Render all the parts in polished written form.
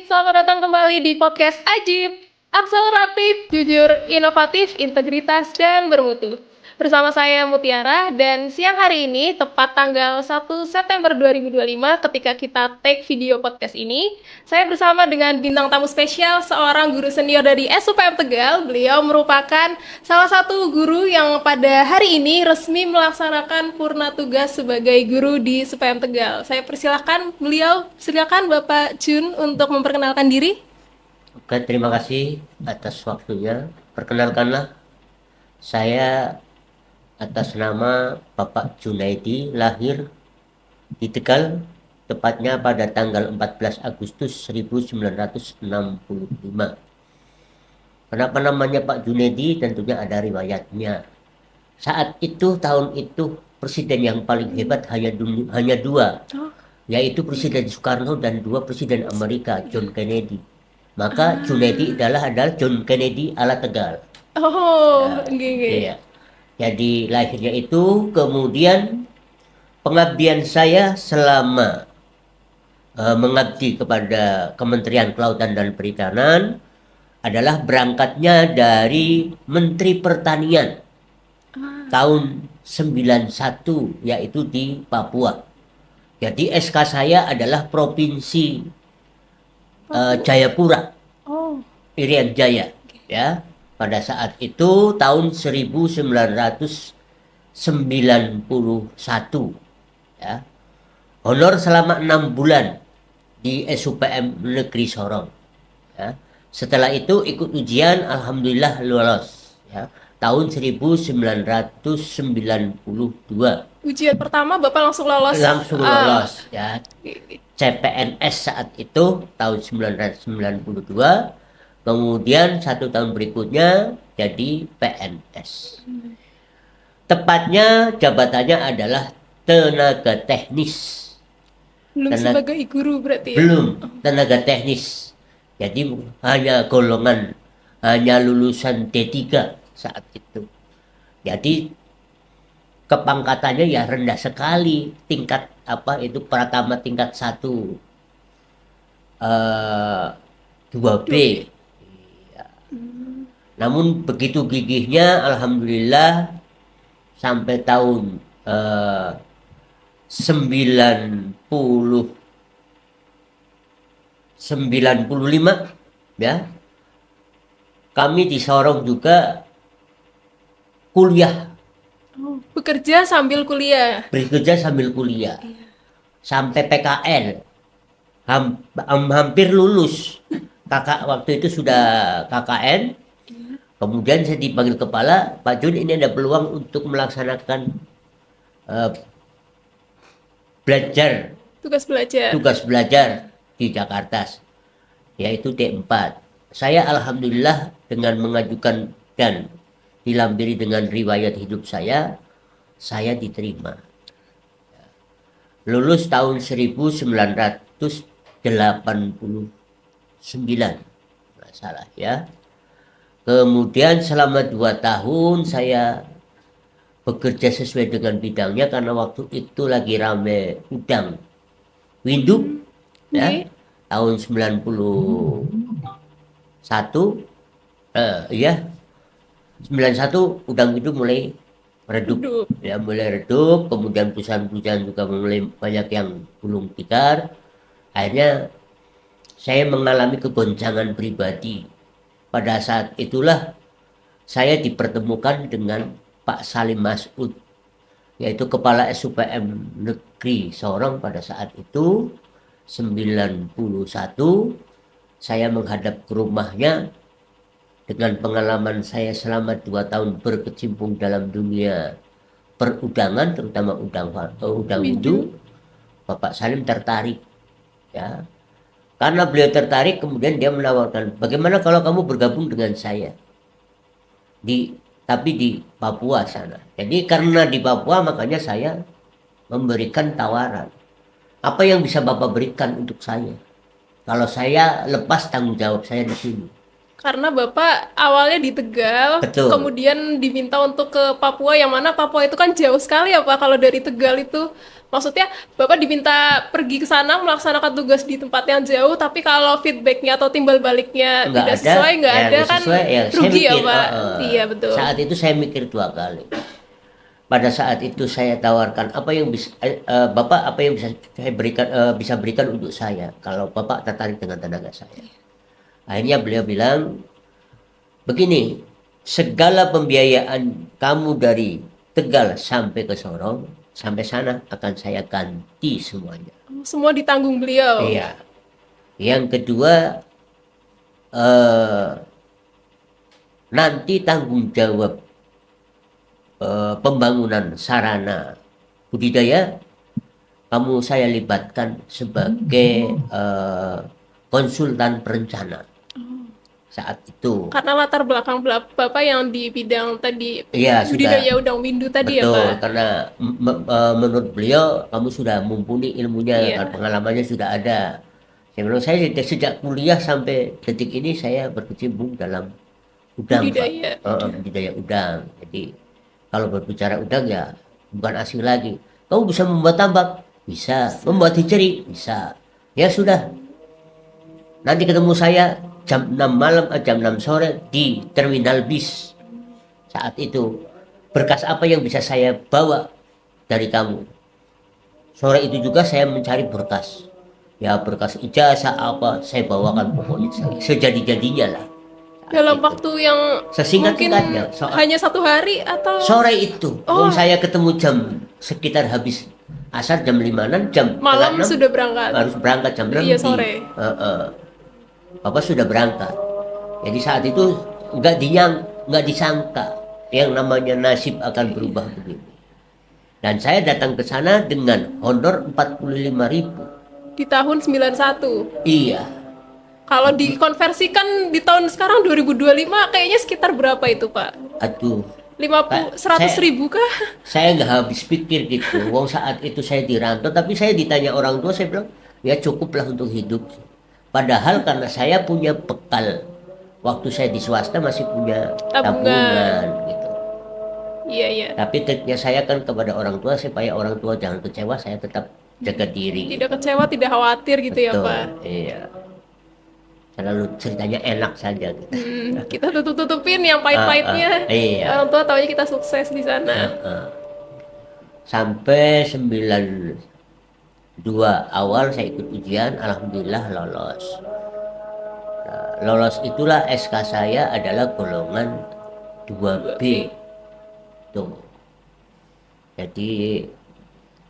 Selamat datang kembali di podcast Ajib. Akseleratif, jujur, inovatif, integritas, dan bermutu. Bersama saya Mutiara, dan siang hari ini, tepat tanggal 1 September 2025, ketika kita take video podcast ini, saya bersama dengan bintang tamu spesial, seorang guru senior dari SUPM Tegal. Beliau merupakan salah satu guru yang pada hari ini resmi melaksanakan purna tugas sebagai guru di SUPM Tegal. Saya persilahkan beliau, silakan Bapak Jun untuk memperkenalkan diri. Oke, terima kasih atas waktunya. Perkenalkanlah, saya atas nama Bapak Junaidi, lahir di Tegal, tepatnya pada tanggal 14 Agustus 1965. Kenapa namanya Pak Junaidi? Tentunya ada riwayatnya. Saat itu, tahun itu, presiden yang paling hebat hanya dua, yaitu Presiden Soekarno dan dua Presiden Amerika, John Kennedy. Maka Junaidi adalah John Kennedy ala Tegal. Oh, Iya. Jadi lahirnya itu, kemudian pengabdian saya selama mengabdi kepada Kementerian Kelautan dan Perikanan adalah berangkatnya dari Menteri Pertanian tahun 91, yaitu di Papua. Jadi SK saya adalah Provinsi Jayapura, Irian Jaya, ya. Pada saat itu tahun 1991, ya. Honor selama 6 bulan di SUPM Negeri Sorong, ya. Setelah itu ikut ujian, alhamdulillah lolos, ya. Tahun 1992. Ujian pertama Bapak langsung lolos? Langsung lolos, ya. CPNS saat itu tahun 1992, kemudian 1 tahun berikutnya jadi PNS. Tepatnya jabatannya adalah tenaga teknis. Belum sebagai guru berarti ya? Belum, tenaga teknis. Jadi hanya lulusan D3 saat itu. Jadi kepangkatannya ya rendah sekali, tingkat pratama tingkat 1, 2B. Ya. Namun begitu gigihnya, alhamdulillah sampai tahun 95, ya, kami di Sorong juga kuliah. Bekerja sambil kuliah. Bekerja sambil kuliah. Sampai PKL. Hampir lulus. Kakak waktu itu sudah KKN. Kemudian saya dipanggil kepala, Pak Jun, ini ada peluang untuk melaksanakan tugas belajar di Jakarta, yaitu D4. Saya alhamdulillah dengan mengajukan dan dilampiri dengan riwayat hidup saya diterima. Lulus tahun 1989, nggak salah ya. Kemudian selama 2 tahun saya bekerja sesuai dengan bidangnya, karena waktu itu lagi rame udang windu, ya, tahun 91, ya. 91 udang itu mulai redup, ya, kemudian perusahaan-perusahaan juga mulai banyak yang gulung tikar. Akhirnya saya mengalami kegoncangan pribadi. Pada saat itulah saya dipertemukan dengan Pak Salim Masud, yaitu kepala SUPM Negeri Sorong pada saat itu 91. Saya menghadap ke rumahnya. Dengan pengalaman saya selama 2 tahun berkecimpung dalam dunia perudangan, terutama udang windu, Bapak Salim tertarik, ya. Karena beliau tertarik, kemudian dia menawarkan, bagaimana kalau kamu bergabung dengan saya tapi di Papua sana. Jadi karena di Papua, makanya saya memberikan tawaran. Apa yang bisa Bapak berikan untuk saya kalau saya lepas tanggung jawab saya di sini? Karena Bapak awalnya di Tegal, betul, kemudian diminta untuk ke Papua, yang mana Papua itu kan jauh sekali ya Pak, kalau dari Tegal itu Maksudnya Bapak diminta pergi ke sana melaksanakan tugas di tempat yang jauh, tapi kalau feedbacknya atau timbal baliknya nggak tidak ada, sesuai, nggak ya ada nggak kan sesuai, ya saya rugi ya mikir, Pak. Iya betul. saat itu saya mikir 2 kali. Pada saat itu saya tawarkan apa yang bisa Bapak, apa yang bisa saya berikan, bisa berikan untuk saya kalau Bapak tertarik dengan tenaga saya. Akhirnya beliau bilang begini, segala pembiayaan kamu dari Tegal sampai ke Sorong, sampai sana akan saya ganti semuanya. Semua ditanggung beliau. Iya. Yang kedua, eh, nanti tanggung jawab pembangunan sarana budidaya kamu saya libatkan sebagai konsultan perencana saat itu. Karena latar belakang Bapak yang di bidang tadi Iya, budidaya sudah. udang windu tadi ya Betul, Pak. karena menurut beliau kamu sudah mumpuni ilmunya, Iya. kan, pengalamannya sudah ada. Saya bilang saya sejak kuliah sampai detik ini saya berkecimpung dalam udang, Budidaya. Pak. Budidaya udang. Jadi kalau berbicara udang ya bukan asing lagi. Kamu bisa membuat tambak, bisa. Membuat hatchery, bisa. Ya sudah. Nanti ketemu saya jam 6 malam, jam 6 sore di terminal bis. Saat itu berkas apa yang bisa saya bawa dari kamu? Sore itu juga saya mencari berkas. Ya berkas ijazah apa saya bawakan pokoknya sejadi-jadinya lah. Dalam Itu. waktu yang mungkin Sesingkat-singkatnya, hanya 1 hari atau sore itu, saya ketemu jam sekitar habis asar jam 5-an, jam malam 6, sudah berangkat. harus berangkat jam 6 Iya, sore. Bapak sudah berangkat. Jadi saat itu nggak disangka yang namanya nasib akan berubah begini. Dan saya datang ke sana dengan honor 45.000. Di tahun 91. Iya, Kalau dikonversikan di tahun sekarang 2025 kayaknya sekitar berapa itu Pak? aduh. 50, Pak, 100 ribu kah? Saya nggak habis pikir gitu. Wong saat itu saya dirantau, tapi saya ditanya orang tua, saya bilang ya cukuplah untuk hidup. Padahal karena saya punya bekal, waktu saya di swasta masih punya tabungan gitu. Iya, iya. Tapi triknya saya kan kepada orang tua supaya orang tua jangan kecewa, saya tetap jaga diri. Tidak kecewa, tidak khawatir gitu ya Betul, Pak. iya. Selalu ceritanya enak saja gitu. Kita tutup-tutupin yang pahit-pahitnya. Iya. Orang tua taunya kita sukses di sana. Sampai 92 awal saya ikut ujian, alhamdulillah lolos. Nah, lolos itulah SK saya adalah golongan 2B. Tuh. Jadi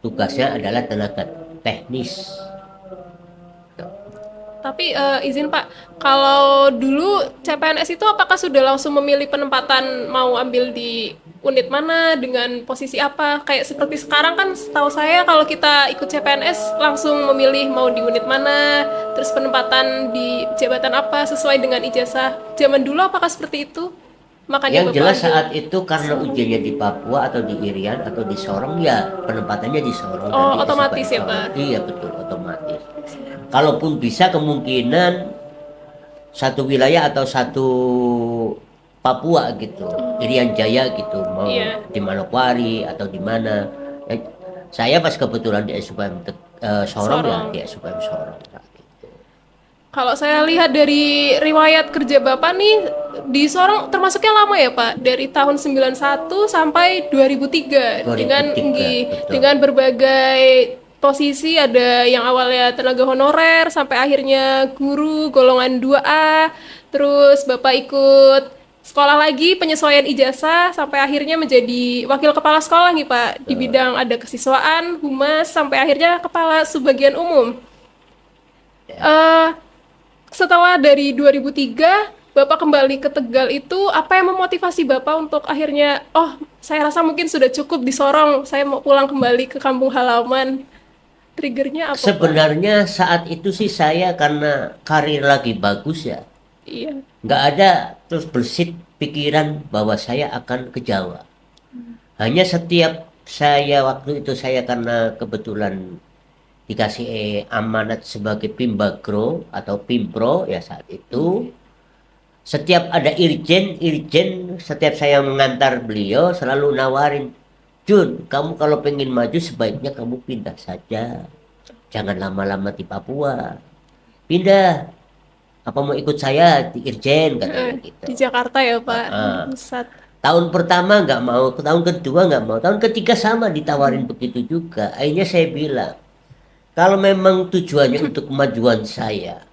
tugasnya adalah tenaga teknis. Tapi izin Pak, kalau dulu CPNS itu apakah sudah langsung memilih penempatan mau ambil di unit mana dengan posisi apa? Kayak seperti sekarang kan setahu saya kalau kita ikut CPNS langsung memilih mau di unit mana, terus penempatan di jabatan apa sesuai dengan ijazah. Zaman dulu apakah seperti itu? Makanya Yang Bapak jelas ambil. saat itu karena ujiannya di Papua atau di Irian atau di Sorong, ya penempatannya di Sorong. Oh, dan di otomatis SMPN ya, Pak? Sorong. Iya betul, otomatis. Kalaupun bisa kemungkinan satu wilayah atau satu Papua gitu, Irian Jaya gitu, mau Iya. di Manokwari atau di mana. Saya pas kebetulan di SUPM Sorong, ya Sorong. di SUPM Sorong saat itu. Kalau saya lihat dari riwayat kerja Bapak nih, di Sorong termasuknya lama ya Pak? Dari tahun 91 sampai 2003. 2003, betul. Dengan berbagai posisi, ada yang awalnya tenaga honorer, sampai akhirnya guru golongan 2A, terus Bapak ikut sekolah lagi, penyesuaian ijazah, sampai akhirnya menjadi wakil kepala sekolah nih Pak, di bidang ada kesiswaan, humas, sampai akhirnya kepala subbagian umum. Setelah dari 2003, Bapak kembali ke Tegal itu, apa yang memotivasi Bapak untuk akhirnya, oh saya rasa mungkin sudah cukup di Sorong, saya mau pulang kembali ke kampung halaman. Triggernya apa Pak? Sebenarnya saat itu sih saya karena karir lagi bagus ya, Iya. nggak ada terus bersit pikiran bahwa saya akan ke Jawa. Hanya setiap saya waktu itu saya karena kebetulan dikasih amanat sebagai Pimbagro atau Pimpro ya saat itu, setiap ada irjen setiap saya mengantar beliau selalu nawarin, Jun, kamu kalau pengen maju sebaiknya kamu pindah saja. Jangan lama-lama di Papua. Pindah. Apa mau ikut saya di Irjen katanya gitu. Di Jakarta ya Pak, di Ah, pusat. tahun pertama nggak mau, tahun kedua nggak mau, tahun ketiga sama ditawarin begitu juga. Akhirnya saya bilang, kalau memang tujuannya untuk kemajuan saya,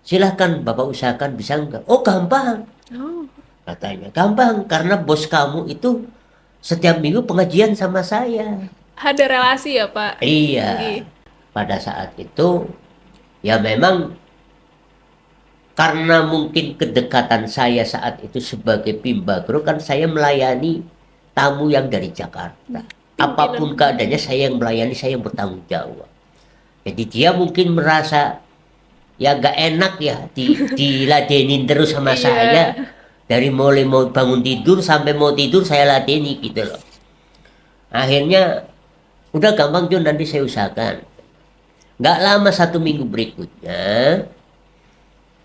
silahkan Bapak usahakan bisa nggak? Oh gampang, Oh, katanya. Gampang, karena bos kamu itu setiap minggu pengajian sama saya. ada relasi ya Pak? Iya, pada saat itu ya memang karena mungkin kedekatan saya saat itu sebagai Pimbagro, kan saya melayani tamu yang dari Jakarta. Apapun keadaannya saya yang melayani, saya yang bertanggung jawab. Jadi dia mungkin merasa ya gak enak ya diladenin terus sama Iya. saya. Dari mulai mau bangun tidur sampai mau tidur saya ladeni gitu loh. Akhirnya udah gampang Jun, nanti saya usahakan. Nggak lama 1 minggu berikutnya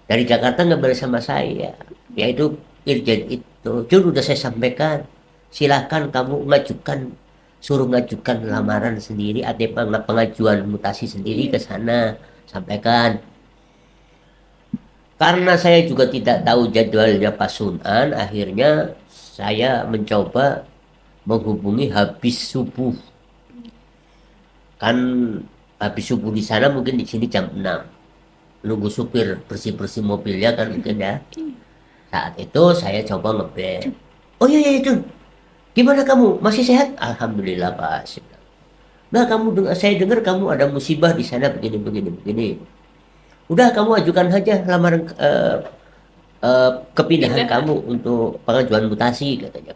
dari Jakarta nggak sama saya, yaitu Irjen itu. Jun, udah saya sampaikan, silahkan kamu suruh ngajukan lamaran sendiri atau pengajuan mutasi sendiri ke sana, sampaikan. Karena saya juga tidak tahu jadwalnya Pak Sunan, akhirnya saya mencoba menghubungi habis subuh. Kan habis subuh di sana, mungkin di sini jam 6. Nunggu supir bersih-bersih mobilnya kan mungkin ya. Saat itu saya coba ngeband. Oh iya iya Jun, gimana kamu? Masih sehat? Alhamdulillah Pak. Nah saya dengar kamu ada musibah di sana begini begini begini. Udah kamu ajukan aja lamaran kepindahan Pindah. kamu untuk pengajuan mutasi katanya.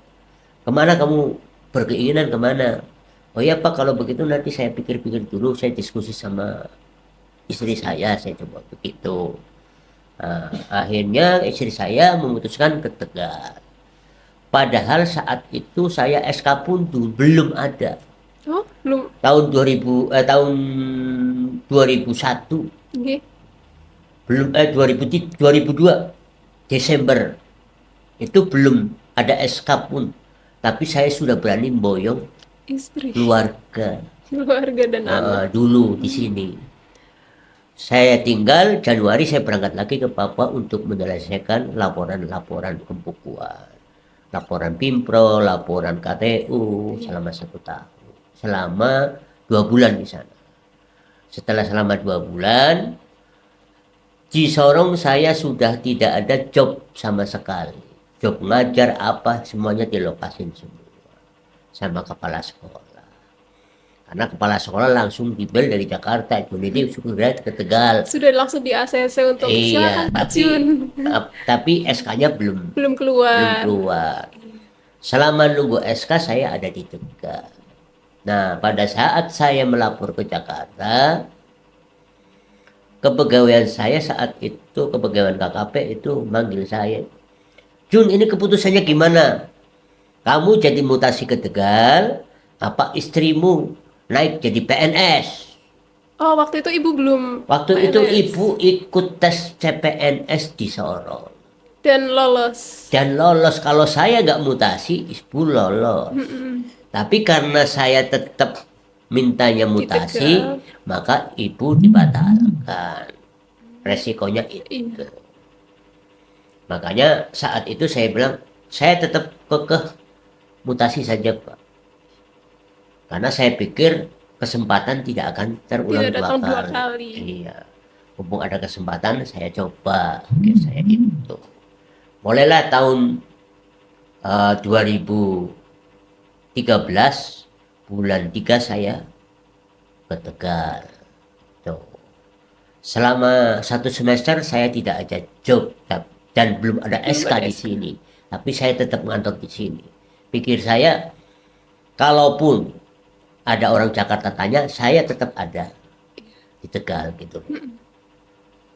Kemana kamu berkeinginan kemana? Oh ya Pak, kalau begitu nanti saya pikir-pikir dulu, saya diskusi sama istri saya coba begitu. Nah, akhirnya istri saya memutuskan ke Tegal. Padahal saat itu saya SK pun belum ada. Oh, belum. Tahun 2001, Oke. belum 2002 Desember itu belum ada SK pun. Tapi saya sudah berani boyong Istri, keluarga keluarga dan anak. dulu di sini. Saya tinggal Januari, saya berangkat lagi ke Papua untuk menyelesaikan laporan-laporan pembukuan. Laporan Pimpro, laporan KTU selama 1 tahun. Selama 2 bulan di sana. Selama 2 bulan, di Sorong saya sudah tidak ada job sama sekali. Job ngajar apa, semuanya dilokasin semua. Sama kepala sekolah. Karena kepala sekolah langsung dibel dari Jakarta, ini sudah ke Tegal. Sudah langsung di ACC untuk Iya, silakan Pak Jun. tapi SK-nya belum Belum keluar. Selama nunggu SK saya ada di Tegal. Nah, pada saat saya melapor ke Jakarta, kepegawaian saya saat itu, kepegawaian KKP itu manggil saya, Jun, ini keputusannya gimana? Kamu jadi mutasi ke Tegal, apa istrimu naik jadi PNS? Oh, waktu itu ibu belum Waktu itu PNS. ibu ikut tes CPNS di Sorong. Dan lolos. Dan lolos. Kalau saya nggak mutasi, ibu lolos. Tapi karena saya tetap mintanya mutasi, maka ibu dibatalkan. Resikonya itu. Iya. Makanya saat itu saya bilang, saya tetap kekeh mutasi saja Pak. Karena saya pikir kesempatan tidak akan terulang Tidak datang 2 kali. Iya. Mumpung ada kesempatan, saya coba. Oke, saya itu. Mulailah tahun 2013, bulan 3 saya ke Tegal. Tuh. Selama 1 semester saya tidak ada job dan belum ada SK di sini. Tapi saya tetap ngantor di sini. Pikir saya, kalaupun ada orang Jakarta tanya, saya tetap ada di Tegal gitu.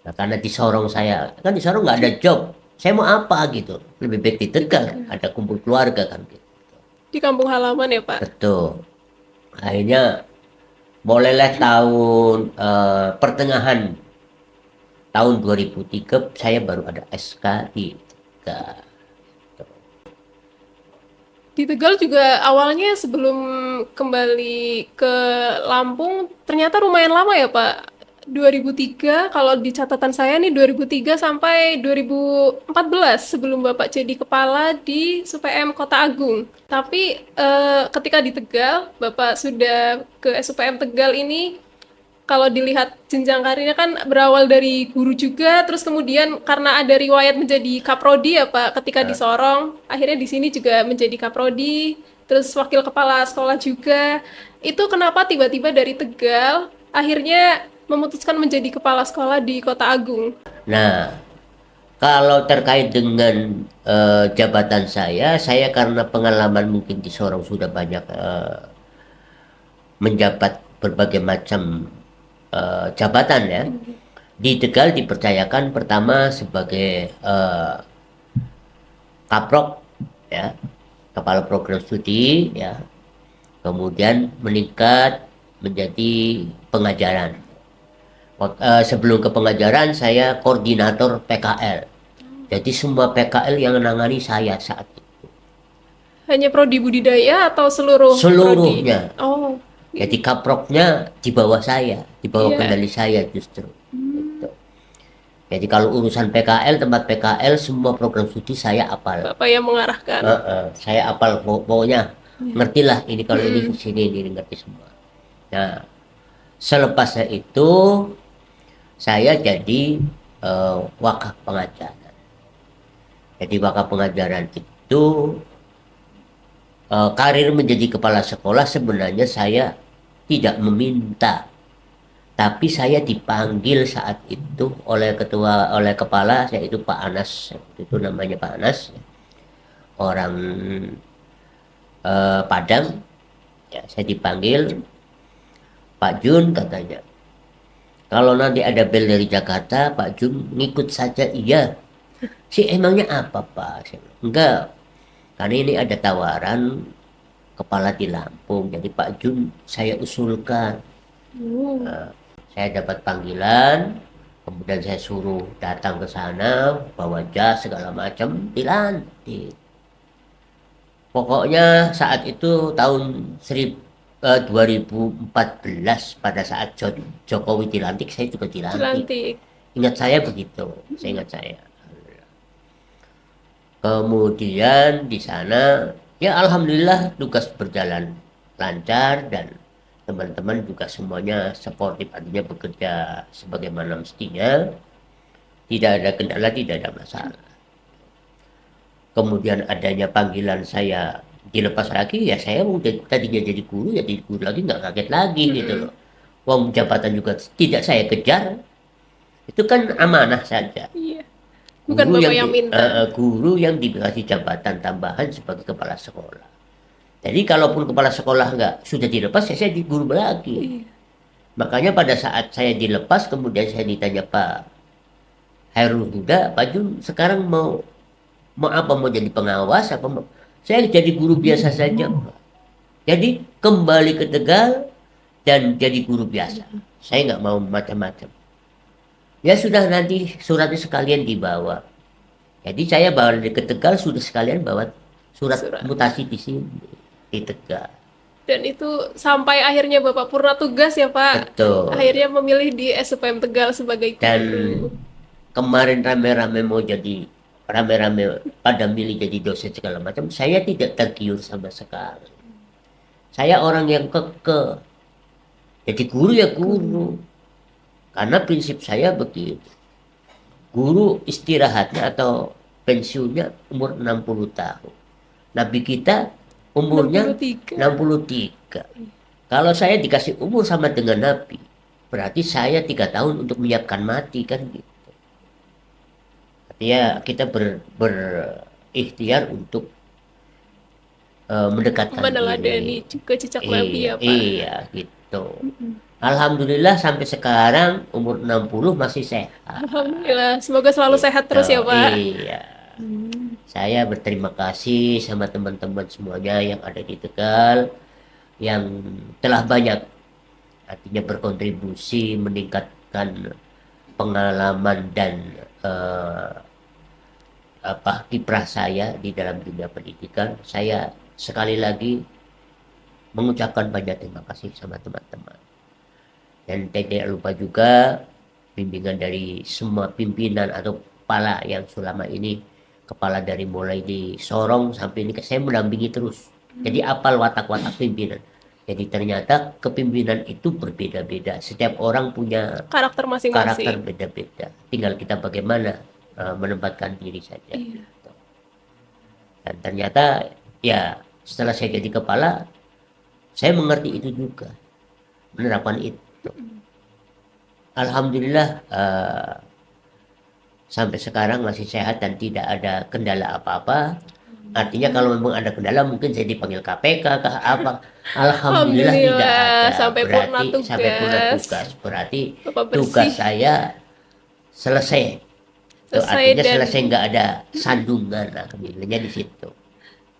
Nah, karena di Sorong kan di Sorong nggak ada job. Saya mau apa gitu? Lebih baik di Tegal, ada kumpul keluarga kan gitu. Di kampung halaman ya Pak? Betul. Akhirnya mulailah tahun pertengahan tahun 2003 saya baru ada SK di Tegal. Di Tegal juga awalnya sebelum kembali ke Lampung ternyata lumayan lama ya Pak. 2003 kalau di catatan saya nih 2003 sampai 2014 sebelum Bapak jadi kepala di SUPM Kota Agung. Tapi ketika di Tegal, Bapak sudah ke SUPM Tegal ini kalau dilihat jenjang karirnya kan berawal dari guru juga, terus kemudian karena ada riwayat menjadi kaprodi ya Pak, ketika di Sorong, akhirnya di sini juga menjadi kaprodi, terus wakil kepala sekolah juga. Itu kenapa tiba-tiba dari Tegal, akhirnya memutuskan menjadi kepala sekolah di Kota Agung? Nah, kalau terkait dengan jabatan saya karena pengalaman mungkin di Sorong sudah banyak menjabat berbagai macam jabatan ya. Di Tegal dipercayakan pertama sebagai kaprok ya, kepala program studi ya. Kemudian meningkat menjadi pengajaran. Sebelum ke pengajaran saya koordinator PKL. Jadi semua PKL yang menangani saya saat itu. Hanya prodi budidaya atau seluruh prodi? Seluruhnya. Oh, Jadi kaproknya di bawah saya, di bawah Iya. kendali saya justru. Gitu. Jadi kalau urusan PKL, tempat PKL, semua program studi saya apal. Bapak yang mengarahkan. Saya apal, pokoknya ngertilah ini kalau ini sini ini ngerti semua. Nah, selepasnya itu saya jadi wakaf pengajaran. Jadi wakaf pengajaran itu karir menjadi kepala sekolah sebenarnya saya tidak meminta, tapi saya dipanggil saat itu oleh kepala yaitu Pak Anas, itu namanya Pak Anas, orang Padang. Ya, saya dipanggil, Pak Jun katanya, kalau nanti ada bel dari Jakarta, Pak Jun ngikut saja. Iya. Si emangnya apa Pak? Saya bilang, enggak, karena ini ada tawaran kepala di Lampung, jadi Pak Jun saya usulkan. Saya dapat panggilan, kemudian saya suruh datang ke sana, bawa jas segala macam, dilantik. Pokoknya saat itu tahun 2014 pada saat Jokowi dilantik, saya juga dilantik. Dilantik. Ingat saya begitu, saya ingat saya. Kemudian di sana, ya alhamdulillah tugas berjalan lancar dan teman-teman juga semuanya sportif, artinya bekerja sebagaimana mestinya, tidak ada kendala, tidak ada masalah. Kemudian adanya panggilan saya dilepas lagi, ya saya tadinya jadi guru, ya jadi guru lagi, nggak kaget lagi gitu loh. Wong jabatan juga tidak saya kejar, itu kan amanah saja. Iya. Bukan Bapak yang minta. Guru yang dikasih jabatan tambahan sebagai kepala sekolah. Jadi kalaupun kepala sekolah nggak sudah dilepas, ya saya di guru lagi. Makanya pada saat saya dilepas, kemudian saya ditanya Pak Hairul Huda, Pak Jun sekarang mau apa, mau jadi pengawas apa mau? Saya jadi guru biasa saja Pak. Jadi kembali ke Tegal dan jadi guru biasa. Saya nggak mau macam-macam. Ya sudah, nanti suratnya sekalian dibawa. Jadi saya bawa ke Tegal sudah sekalian bawa surat mutasi di sini di Tegal. Dan itu sampai akhirnya Bapak purna tugas ya Pak. Betul. Akhirnya memilih di SUPM Tegal sebagai guru. Dan kemarin rame-rame pada milih jadi dosen segala macam, saya tidak tergiur sama sekali. Saya orang yang kekeh. Jadi guru ya guru. Karena prinsip saya begitu. Guru istirahatnya atau pensiunnya umur 60 tahun. Nabi kita umurnya 63. Kalau saya dikasih umur sama dengan Nabi, berarti saya 3 tahun untuk menyiapkan mati, kan gitu. Artinya kita berikhtiar untuk mendekatkan meneladani juga jejak Nabi ya Pak. Iya gitu. Alhamdulillah sampai sekarang umur 60 masih sehat. Alhamdulillah, semoga selalu sehat terus ya Pak. Iya. Saya berterima kasih sama teman-teman semuanya yang ada di Tegal, yang telah banyak artinya berkontribusi meningkatkan pengalaman dan kiprah saya di dalam dunia pendidikan. Saya sekali lagi mengucapkan banyak terima kasih sama teman-teman. Dan tidak lupa juga bimbingan dari semua pimpinan atau kepala yang selama ini, kepala dari mulai di Sorong sampai ini saya mendampingi terus. Jadi apal watak-watak pimpinan. Jadi ternyata kepimpinan itu berbeda-beda. Setiap orang punya Karakter karakter masing-masing. beda-beda. Tinggal kita bagaimana menempatkan diri saja. Iya. Gitu. Dan ternyata ya setelah saya jadi kepala, saya mengerti itu juga, menerapkan itu. Alhamdulillah sampai sekarang masih sehat dan tidak ada kendala apa-apa. Artinya kalau memang ada kendala mungkin saya dipanggil KPK kah apa. Alhamdulillah tidak Alhamdulillah, ada. sampai purna Berarti sampai purna tugas. tugas. Berarti Bapak tugas bersih. saya selesai. Itu Selesai artinya dan selesai, nggak ada sandungan. Alhamdulillahnya di situ.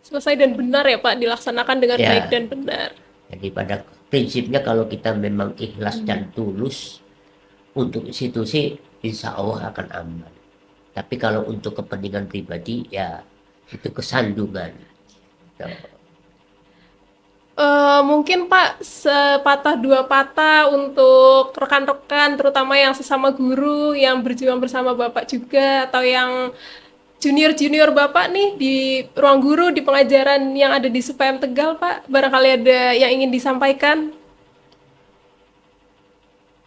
selesai dan benar ya Pak, dilaksanakan dengan baik Ya, dan benar. jadi pada prinsipnya kalau kita memang ikhlas dan tulus untuk institusi, insya Allah akan aman. Tapi kalau untuk kepentingan pribadi, ya itu kesandungan. Tuh. Mungkin Pak sepatah dua patah untuk rekan-rekan terutama yang sesama guru yang berjuang bersama Bapak juga atau yang junior-junior Bapak nih di ruang guru di pengajaran yang ada di SUPM Tegal Pak, barangkali ada yang ingin disampaikan.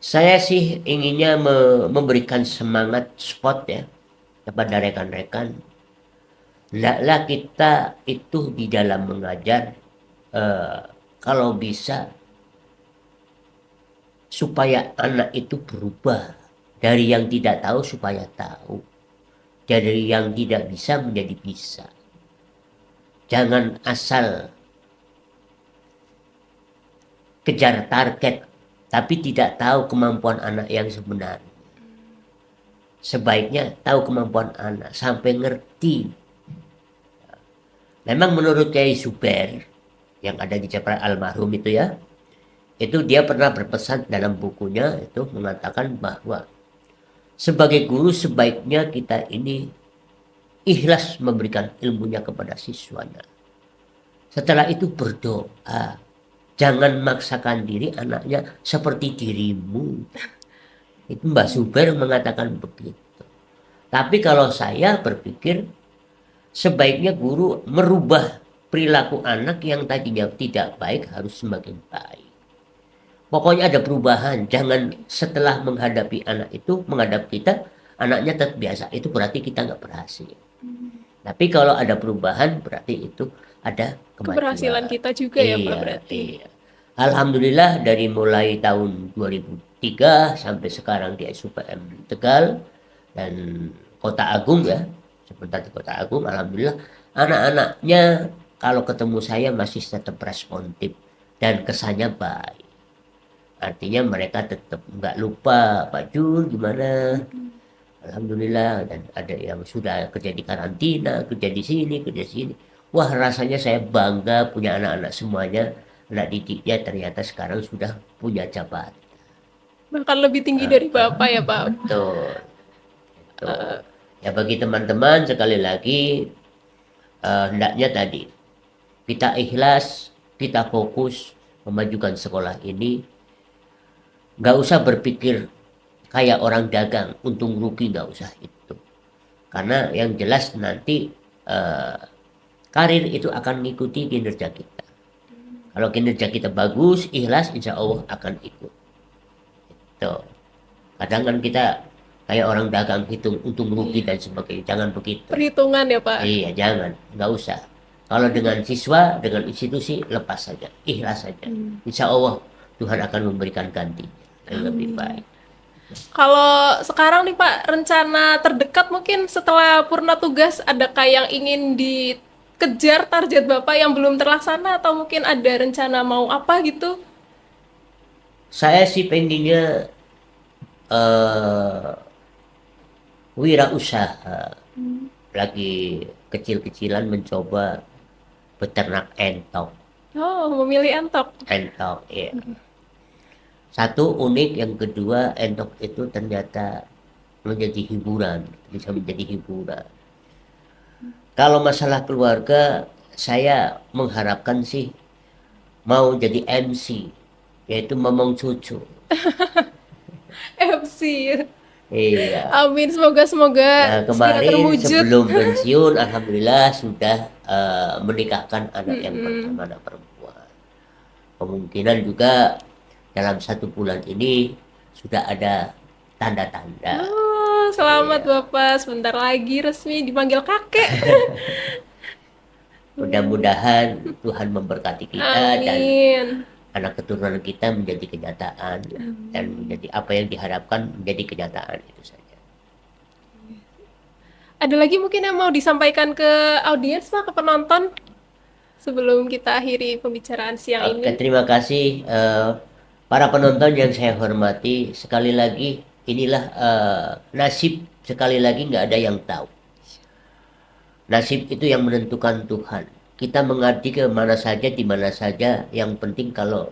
Saya sih inginnya memberikan semangat spot ya kepada rekan-rekan. Hendaklah kita itu di dalam mengajar, kalau bisa supaya anak itu berubah dari yang tidak tahu supaya tahu, dari yang tidak bisa menjadi bisa. Jangan asal kejar target tapi tidak tahu kemampuan anak yang sebenarnya. Sebaiknya tahu kemampuan anak sampai ngerti. Memang menurut Kiai Zubair yang ada di Jepara almarhum itu ya, itu dia pernah berpesan dalam bukunya itu mengatakan bahwa sebagai guru sebaiknya kita ini ikhlas memberikan ilmunya kepada siswanya. Setelah itu berdoa. Jangan maksakan diri anaknya seperti dirimu. Itu Mbah Zubair mengatakan begitu. Tapi kalau saya berpikir sebaiknya guru merubah perilaku anak yang tadinya tidak baik harus semakin baik. Pokoknya ada perubahan. Jangan setelah menghadapi anak itu, menghadap kita, anaknya tetap biasa. Itu berarti kita nggak berhasil. Tapi kalau ada perubahan berarti itu ada Keberhasilan kemajuan. kita juga ya Pak Iya, berarti. iya. Alhamdulillah dari mulai tahun 2003 sampai sekarang di SUPM Tegal dan Kota Agung ya, sebentar di Kota Agung, alhamdulillah anak-anaknya kalau ketemu saya masih tetap responsif dan kesannya baik. Artinya mereka tetap nggak lupa Pak Jul gimana. Alhamdulillah, dan ada yang sudah kerja di karantina, kerja di sini, kerja di sini. Wah, rasanya saya bangga punya anak-anak semuanya. Anak didiknya ternyata sekarang sudah punya jabatan. Bahkan lebih tinggi dari Bapak ya Pak. Betul. Betul. Ya bagi teman-teman sekali lagi hendaknya tadi kita ikhlas, kita fokus memajukan sekolah ini. Nggak usah berpikir kayak orang dagang, untung rugi nggak usah itu. Karena yang jelas nanti karir itu akan mengikuti kinerja kita. Kalau kinerja kita bagus, ikhlas, insya Allah akan ikut. Itu. Kadang kan kita kayak orang dagang hitung untung rugi dan sebagainya. Jangan begitu. Perhitungan ya Pak. Iya, jangan. Nggak usah. Kalau dengan siswa, dengan institusi, lepas saja. Ikhlas saja. Insya Allah Tuhan akan memberikan ganti yang lebih baik. Kalau sekarang nih Pak, rencana terdekat mungkin setelah purna tugas, adakah yang ingin dikejar target Bapak yang belum terlaksana atau mungkin ada rencana mau apa gitu? Saya sih pengennya wirausaha. Lagi kecil-kecilan mencoba beternak entok. Oh, memilih entok. Entok, ya. Satu unik, yang kedua entok itu ternyata menjadi hiburan, bisa menjadi hiburan. Kalau masalah keluarga, saya mengharapkan sih mau jadi MC, yaitu Momong Cucu. MC. Iya. Amin, semoga Nah, segera kemarin terwujud. sebelum pensiun, alhamdulillah sudah menikahkan anak yang Mm-mm. pertama, anak perempuan. Kemungkinan juga dalam 1 bulan ini sudah ada tanda-tanda. Oh, selamat Iya. Bapak. Sebentar lagi resmi dipanggil kakek. Mudah-mudahan Tuhan memberkati kita dan Amin. anak keturunan kita menjadi kenyataan dan menjadi apa yang diharapkan menjadi kenyataan itu saja. Ada lagi mungkin yang mau disampaikan ke audiens, Pak, ke penonton sebelum kita akhiri pembicaraan siang Oke, ini? terima kasih para penonton yang saya hormati. Sekali lagi, inilah nasib. Sekali lagi nggak ada yang tahu. Nasib itu yang menentukan Tuhan. Kita mengabdi ke mana saja, di mana saja. Yang penting kalau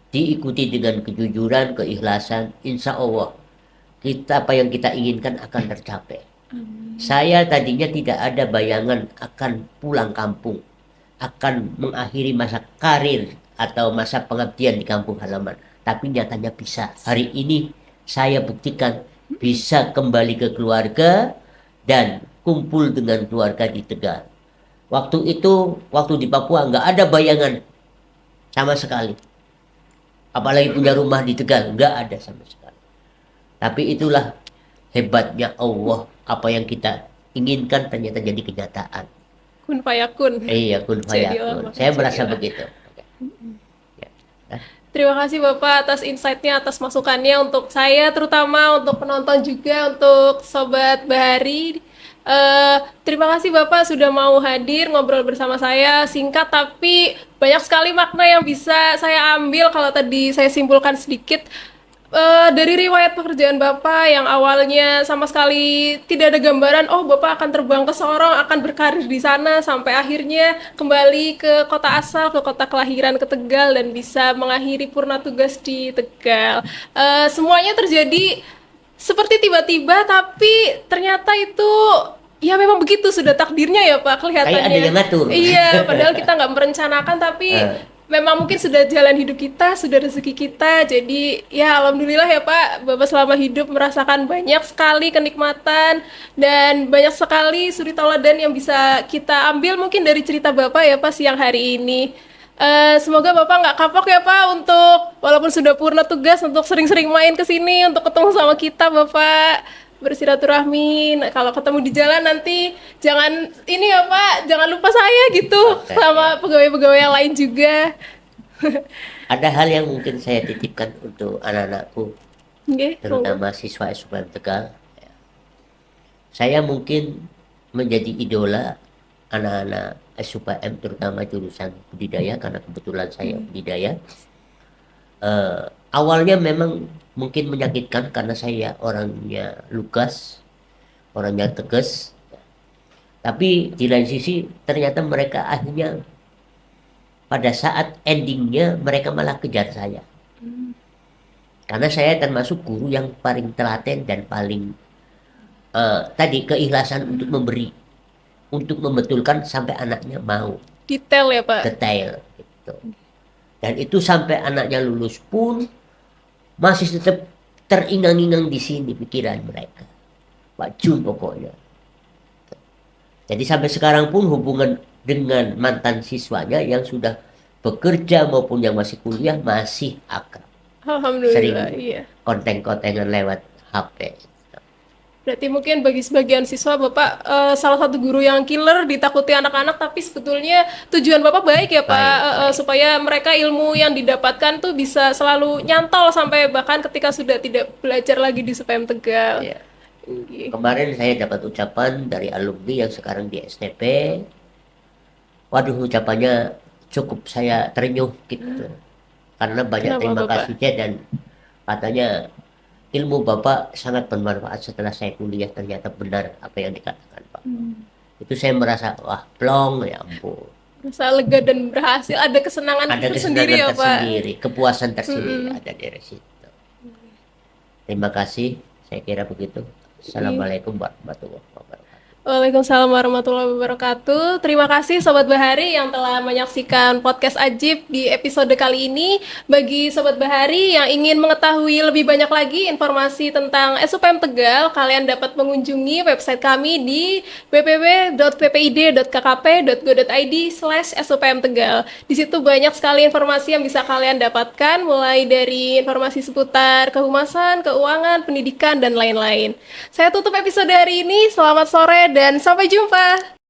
diikuti dengan kejujuran, keikhlasan, insya Allah kita apa yang kita inginkan akan tercapai. Saya tadinya tidak ada bayangan akan pulang kampung, akan mengakhiri masa karir atau masa pengabdian di kampung halaman. Tapi nyatanya bisa. Hari ini saya buktikan bisa kembali ke keluarga dan kumpul dengan keluarga di Tegal. Waktu itu, waktu di Papua nggak ada bayangan sama sekali. Apalagi punya rumah di Tegal, nggak ada sama sekali. Tapi itulah hebatnya Allah, apa yang kita inginkan ternyata jadi kenyataan. Kun fayakun. Iya, kun Jadilah fayakun. maka Saya merasa jadilah. begitu. Ya. Terima kasih Bapak atas insight-nya, atas masukannya untuk saya, terutama untuk penonton juga, untuk Sobat Bahari. Terima kasih Bapak sudah mau hadir ngobrol bersama saya, singkat tapi banyak sekali makna yang bisa saya ambil. Kalau tadi saya simpulkan sedikit, dari riwayat pekerjaan Bapak yang awalnya sama sekali tidak ada gambaran, oh Bapak akan terbang ke Sorong, akan berkarir di sana, sampai akhirnya kembali ke kota asal, ke kota kelahiran, ke Tegal, dan bisa mengakhiri purna tugas di Tegal. Semuanya terjadi seperti tiba-tiba, tapi ternyata itu ya memang begitu, sudah takdirnya ya Pak, Kayak ada yang kelihatannya. ngatur. Iya, padahal kita nggak merencanakan, tapi Eh, memang mungkin sudah jalan hidup kita, sudah rezeki kita. Jadi ya alhamdulillah ya Pak, Bapak selama hidup merasakan banyak sekali kenikmatan dan banyak sekali suri tauladan yang bisa kita ambil mungkin dari cerita Bapak ya Pak siang hari ini. Semoga Bapak nggak kapok ya Pak, untuk walaupun sudah purna tugas, untuk sering-sering main ke sini untuk ketemu sama kita Bapak, bersiraturahmi. Nah, kalau ketemu di jalan nanti jangan ini ya Pak, jangan lupa saya gitu, Oke, sama pegawai-pegawai yang lain juga. ada hal yang mungkin saya titipkan untuk anak-anakku, Oke, monggo. terutama siswa SUPM Tegal. Saya mungkin menjadi idola anak-anak SUPM, terutama jurusan budidaya, karena kebetulan saya budidaya. Awalnya memang mungkin menyakitkan karena saya orangnya lugas, orangnya tegas. Tapi di lain sisi ternyata mereka akhirnya pada saat endingnya mereka malah kejar saya. Karena saya termasuk guru yang paling telaten dan paling tadi keikhlasan untuk memberi, untuk membetulkan sampai anaknya mau Detail ya Pak. detail gitu. Dan itu sampai anaknya lulus pun masih tetap teringang-ingang di sini pikiran mereka. Pak Jun pokoknya. Jadi sampai sekarang pun hubungan dengan mantan siswanya yang sudah bekerja maupun yang masih kuliah masih akrab. Alhamdulillah, Sering iya. konten-kontenan lewat HP. Berarti mungkin bagi sebagian siswa Bapak salah satu guru yang killer, ditakuti anak-anak, tapi sebetulnya tujuan Bapak baik ya Pak, Baik, baik. supaya mereka ilmu yang didapatkan tuh bisa selalu nyantol sampai bahkan ketika sudah tidak belajar lagi di SUPM Tegal. Ya. Iya. Kemarin saya dapat ucapan dari alumni yang sekarang di STP. Waduh, ucapannya cukup saya terenyuh gitu. Karena banyak Kenapa terima Bapak? kasihnya dan katanya ilmu Bapak sangat bermanfaat setelah saya kuliah, ternyata benar apa yang dikatakan Pak. Itu saya merasa wah plong ya ampun. Rasa lega dan berhasil, ada kesenangan Ada tersendiri kesenangan ya Pak. tersendiri, kepuasan tersendiri ada dari situ. Terima kasih, saya kira begitu. Assalamualaikum warahmatullahi wabarakatuh. Waalaikumsalam warahmatullahi wabarakatuh. Terima kasih Sobat Bahari yang telah menyaksikan podcast Ajib di episode kali ini. Bagi Sobat Bahari yang ingin mengetahui lebih banyak lagi informasi tentang SUPM Tegal, kalian dapat mengunjungi website kami di www.ppid.kkp.go.id/SUPM Tegal. Di situ banyak sekali informasi yang bisa kalian dapatkan, mulai dari informasi seputar kehumasan, keuangan, pendidikan, dan lain-lain. Saya tutup episode hari ini. Selamat sore dan sampai jumpa.